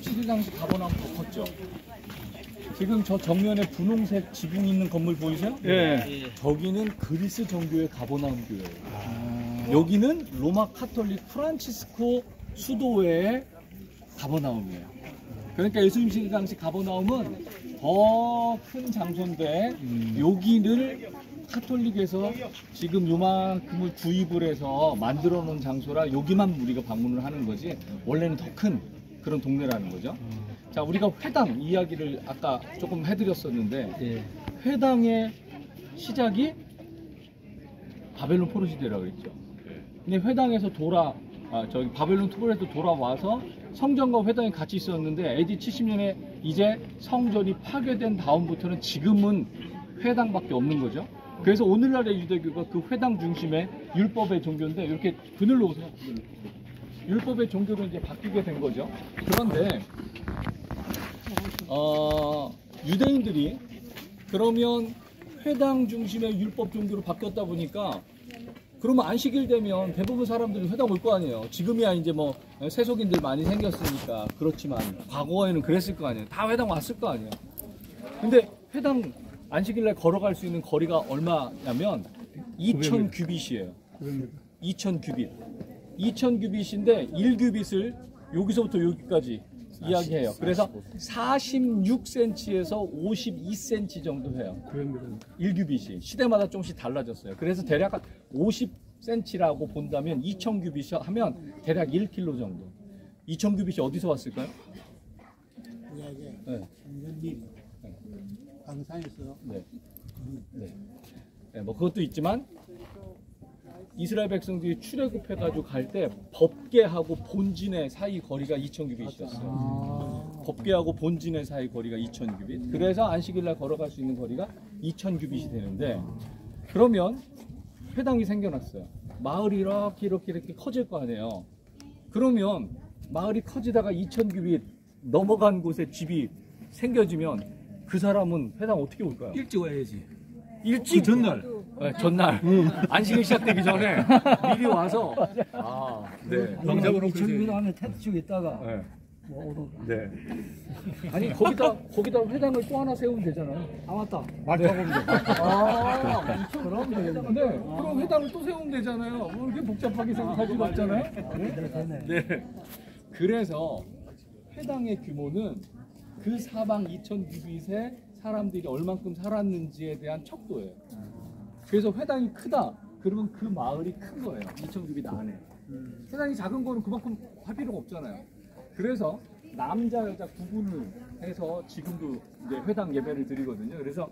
시대 당시 가보나무 더 컸죠. 지금 저 정면에 분홍색 지붕 있는 건물 보이세요? 예. 저기는 그리스 정교의 가보나움 교회예요. 여기는 로마 카톨릭 프란치스코 수도회의 가버나움이에요. 그러니까 예수님 시대 당시 가버나움은 더 큰 장소인데 여기를 카톨릭에서 지금 요만큼을 구입을 해서 만들어 놓은 장소라 여기만 우리가 방문을 하는 거지 원래는 더 큰 그런 동네라는 거죠. 자, 우리가 회당 이야기를 아까 조금 해드렸었는데 회당의 시작이 바벨론 포로 시대라고 그랬죠. 근데 회당에서 저기 바벨론 토벌에서 돌아와서 성전과 회당이 같이 있었는데 AD 70년에 이제 성전이 파괴된 다음부터는 지금은 회당밖에 없는 거죠. 그래서 오늘날의 유대교가 그 회당 중심의 율법의 종교인데 이렇게 그늘로 오세요. 율법의 종교로 이제 바뀌게 된 거죠. 그런데 유대인들이 그러면 회당 중심의 율법 종교로 바뀌었다 보니까 그러면 안식일 되면 대부분 사람들이 회당 올 거 아니에요. 지금이야 이제 뭐 세속인들 많이 생겼으니까 그렇지만 과거에는 그랬을 거 아니에요. 다 회당 왔을 거 아니에요. 근데 회당 안식일날 걸어갈 수 있는 거리가 얼마냐면 2000 규빗이에요. 2000 규빗. 2000 규빗인데 1규빗을 여기서부터 여기까지 이야기해요. 그래서 46cm에서 52cm 정도 해요. 1규빗이 시대마다 조금씩 달라졌어요. 그래서 대략 한 50cm라고 본다면 2000규빗 하면 대략 1km 정도. 2000규빗이 어디서 왔을까요? 이야기 네. 장군님 광산에서 네, 뭐 그것도 있지만 이스라엘 백성들이 출애굽해가지고 갈 때 법궤하고 본진의 사이 거리가 2000규빗이었어요. 법궤하고 본진의 사이 거리가 2000규빗. 그래서 안식일날 걸어갈 수 있는 거리가 2000규빗이 되는데 그러면 회당이 생겨났어요. 마을이 이렇게 커질 거 아니에요. 그러면 마을이 커지다가 2000규빗 넘어간 곳에 집이 생겨지면 그 사람은 회당 어떻게 올까요? 일찍 와야지. 일찍 전날. 네, 전날 안식일 시작되기 전에 미리 와서 네. 명작으로 이천규 안에 텐트 치고 있다가 네. 뭐 오는 네. 아니 거기다 회당을 또 하나 세우면 되잖아요. 아 맞다 말 타고 오면 돼. 그럼 되겠네. 그럼 회당을 또 세우면 되잖아요. 뭐 이렇게 복잡하게 생각할 필요 없잖아요. 네. 그래서 회당의 규모는 그 사방 2000규빗에 사람들이 얼만큼 살았는지에 대한 척도예요. 그래서 회당이 크다. 그러면 그 마을이 큰 거예요. 2000규빗 안에. 회당이 작은 거는 그만큼 할 필요가 없잖아요. 그래서 남자 여자 구분을 해서 지금도 이제 회당 예배를 드리거든요. 그래서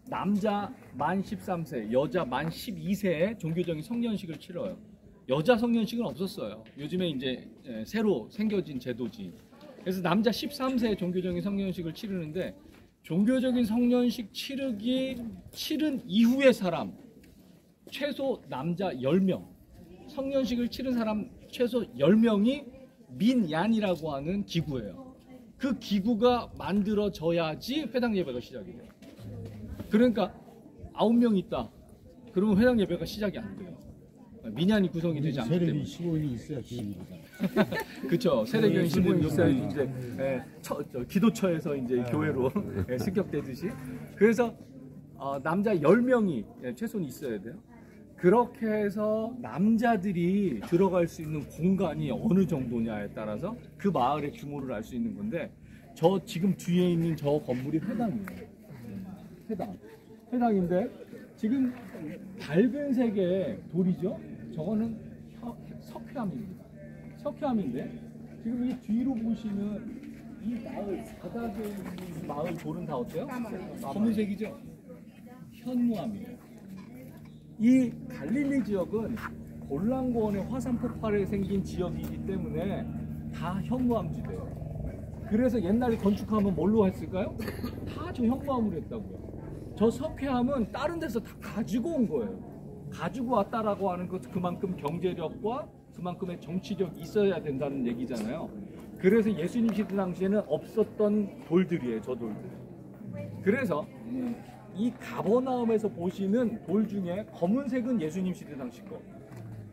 남자 만 13세, 여자 만 12세에 종교적인 성년식을 치러요. 여자 성년식은 없었어요. 요즘에 이제 새로 생겨진 제도지. 그래서 남자 13세에 종교적인 성년식을 치르는데 종교적인 성년식 치른 이후의 사람 최소 남자 10명, 성년식을 치른 사람 최소 10명이 민얀이라고 하는 기구예요. 그 기구가 만들어져야지 회당 예배가 시작이 돼요. 그러니까 9명 있다. 그러면 회당 예배가 시작이 안 돼요. 민얀이 구성이 되지 않기 때문에. 세력이 15인이 있어야 기입니다. 그렇죠. 세대교인 15인 있어야지 이제 기도처에서 이제 교회로 승격되듯이. 그래서 남자 10명이 최소는 있어야 돼요. 그렇게 해서 남자들이 들어갈 수 있는 공간이 어느 정도냐에 따라서 그 마을의 규모를 알 수 있는 건데 저 지금 뒤에 있는 저 건물이 회당이에요. 회당인데 지금 밝은 색의 돌이죠. 저거는 석회암입니다. 석회암인데 지금 이 뒤로 보시는 이 마을 바닥에 있는 마을 돌은 다 어때요? 검은색이죠. 현무암이에요. 이 갈릴리 지역은 골란고원의 화산 폭발에 생긴 지역이기 때문에 다 현무암지대예요. 그래서 옛날에 건축하면 뭘로 했을까요? 다 저 현무암으로 했다고요. 저 석회암은 다른 데서 다 가지고 온 거예요. 가지고 왔다라고 하는 것 그만큼 경제력과 그만큼의 정치력이 있어야 된다는 얘기잖아요. 그래서 예수님 시대 당시에는 없었던 돌들이에요. 저 돌들. 그래서 이 가버나움에서 보시는 돌 중에 검은색은 예수님 시대 당시 거,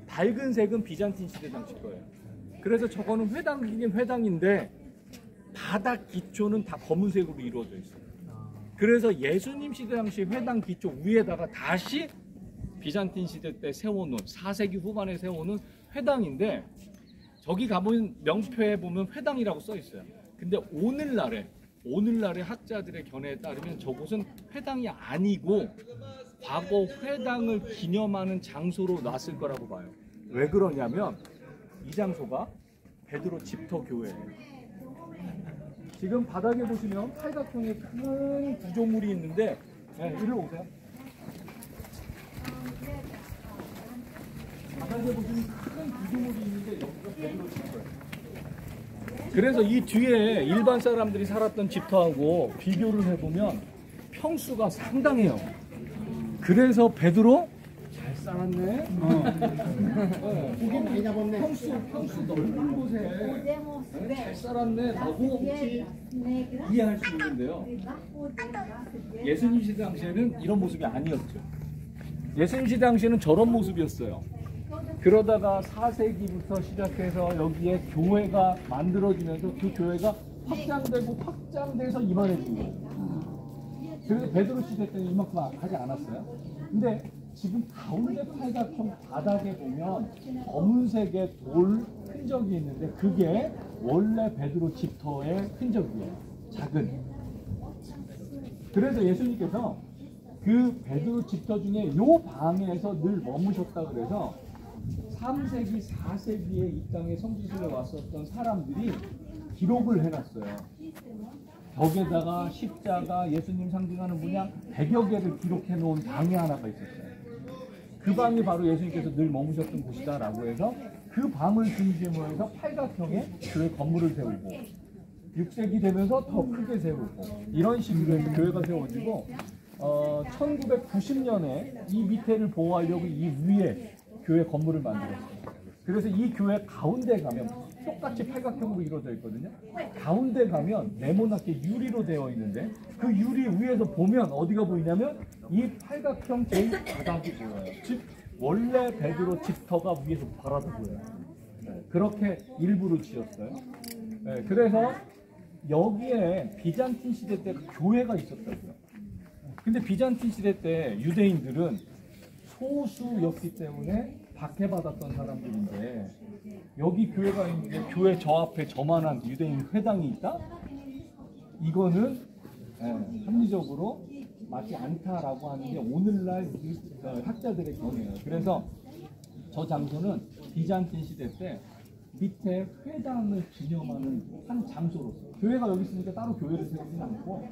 밝은 색은 비잔틴 시대 당시 거예요. 그래서 저거는 회당이긴 회당인데 바닥 기초는 다 검은색으로 이루어져 있어요. 그래서 예수님 시대 당시 회당 기초 위에다가 다시 비잔틴 시대 때 세워놓은 4세기 후반에 세워놓은 회당인데 저기 가보면 명표에 보면 회당이라고 써 있어요. 근데 오늘날의 학자들의 견해에 따르면 저곳은 회당이 아니고 과거 회당을 기념하는 장소로 놨을 거라고 봐요. 왜 그러냐면 이 장소가 베드로 집터 교회예요. 지금 바닥에 보시면 팔각형의 큰 구조물이 있는데, 네, 이리로 오세요. 바닥에 보시면 큰 구조물이 있는데 여기가 베드로 집터예요. 그래서 이 뒤에 일반 사람들이 살았던 집터하고 비교를 해보면 평수가 상당해요. 그래서 베드로 잘 살았네. 고기 많이 잡았네. 평수 넓은 곳에 잘 살았네 라고 이해할 수 있는데요. 예수님 시대 당시에는 이런 모습이 아니었죠. 예수님 시대 당시에는 저런 모습이었어요. 그러다가 4세기부터 시작해서 여기에 교회가 만들어지면서 그 교회가 확장돼서 이만해진 거예요. 그래서 베드로 시대 때는 이만큼 하지 않았어요. 근데 지금 가운데 팔각형 바닥에 보면 검은색의 돌 흔적이 있는데 그게 원래 베드로 집터의 흔적이에요. 작은. 그래서 예수님께서 그 베드로 집터 중에 요 방에서 늘 머무셨다 그래서 3세기, 4세기에 이 땅에 성지순례 왔었던 사람들이 기록을 해놨어요. 벽에다가 십자가, 예수님 상징하는 문양 100여 개를 기록해 놓은 방이 하나가 있었어요. 그 방이 바로 예수님께서 늘 머무셨던 곳이다라고 해서 그 방을 중심으로 해서 팔각형의 교회 건물을 세우고 6세기 되면서 더 크게 세우고 이런 식으로 해서 교회가 세워지고 1990년에 이 밑에를 보호하려고 이 위에 교회 건물을 만들었어요. 그래서 이 교회 가운데 가면 똑같이 팔각형으로 이루어져 있거든요. 가운데 가면 네모나게 유리로 되어 있는데 그 유리 위에서 보면 어디가 보이냐면 이 팔각형 제일 바닥이 보여요. 즉 원래 베드로 집터가 위에서 바라도 보여요. 그렇게 일부러 지었어요. 그래서 여기에 비잔틴 시대 때 교회가 있었다고요. 근데 비잔틴 시대 때 유대인들은 소수였기 때문에 박해받았던 사람들인데 여기 교회가 있는데 교회 저 앞에 저만한 유대인 회당이 있다? 이거는 합리적으로 맞지 않다라고 하는 게 오늘날 학자들의 견해예요. 그래서 저 장소는 비잔틴 시대 때 밑에 회당을 기념하는 한 장소로서 교회가 여기 있으니까 따로 교회를 세우진 않고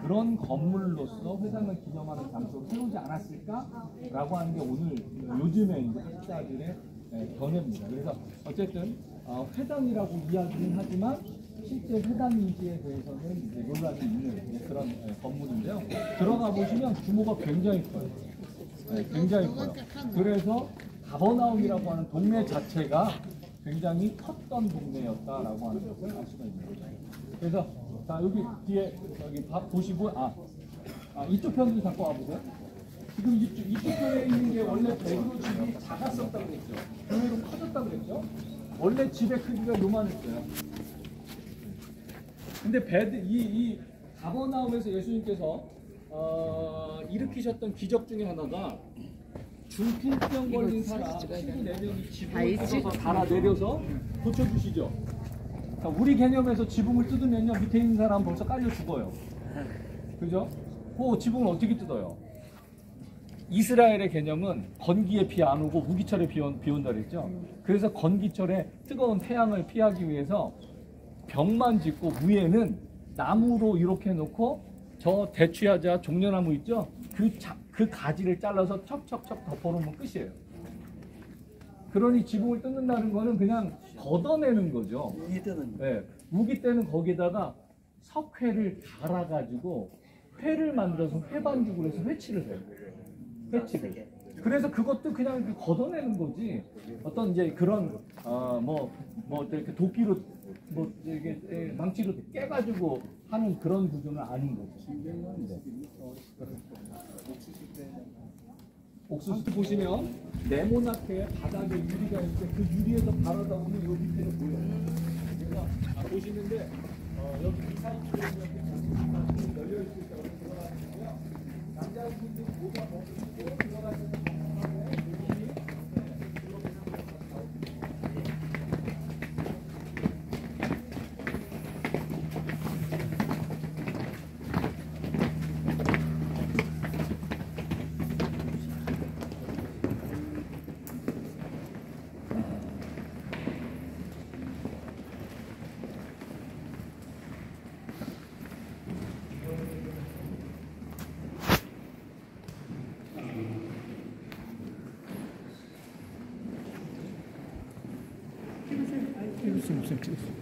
그런 건물로서 회당을 기념하는 장소를 세우지 않았을까라고 하는 게 오늘 요즘에 이제 학자들의 견해입니다. 그래서 어쨌든 회당이라고 이야기는 하지만 실제 회당인지에 대해서는 이제 논란이 있는 그런 건물인데요. 들어가 보시면 규모가 굉장히 커요. 굉장히 커요. 그래서 가버나움이라고 하는 동네 자체가 굉장히 컸던 동네였다라고 하는 것을 알 수가 있는 거죠. 그래서 자 여기 뒤에 여기 보시고 이쪽 편도 잠깐 와보세요. 지금 이쪽 편에 있는 게 원래 베드로 집이 작았었다고 그랬죠. 교회로 커졌다고 그랬죠. 원래 집의 크기가 요만했어요. 근데 이 가버나움에서 예수님께서 일으키셨던 기적 중에 하나가 중풍병 걸린 사람 24명이 지붕을 뜯어서 달아내려서 고쳐주시죠. 자, 우리 개념에서 지붕을 뜯으면요 밑에 있는 사람 벌써 깔려 죽어요. 그죠? 그 지붕을 어떻게 뜯어요? 이스라엘의 개념은 건기에 비 안 오고 우기철에 비 온다 그랬죠. 그래서 건기철에 뜨거운 태양을 피하기 위해서 벽만 짓고 위에는 나무로 이렇게 놓고 저 대추야자 종려나무 있죠? 그 가지를 잘라서 척척척 덮어놓으면 끝이에요. 그러니 지붕을 뜯는다는 거는 그냥 걷어내는 거죠. 네, 우기 때는 거기다가 석회를 갈아가지고 회를 만들어서 회반죽으로 해서 회치를 해요. 회치를. 그래서 그것도 그냥 걷어내는 거지. 어떤 이제 그런 뭐 이렇게 도끼로 뭐 이게 망치로 깨가지고 하는 그런 구조는 아닌 거죠. 옥수수 보시면 네모나게 바닥에 유리가 있는데 그 유리에서 바라다 보면 요 밑에는 보여요. 그래서 보시는데 여기 2,40km 열려 있을 때 들어가시고요. 남자분들 모자 벗고 들어가시는 무슨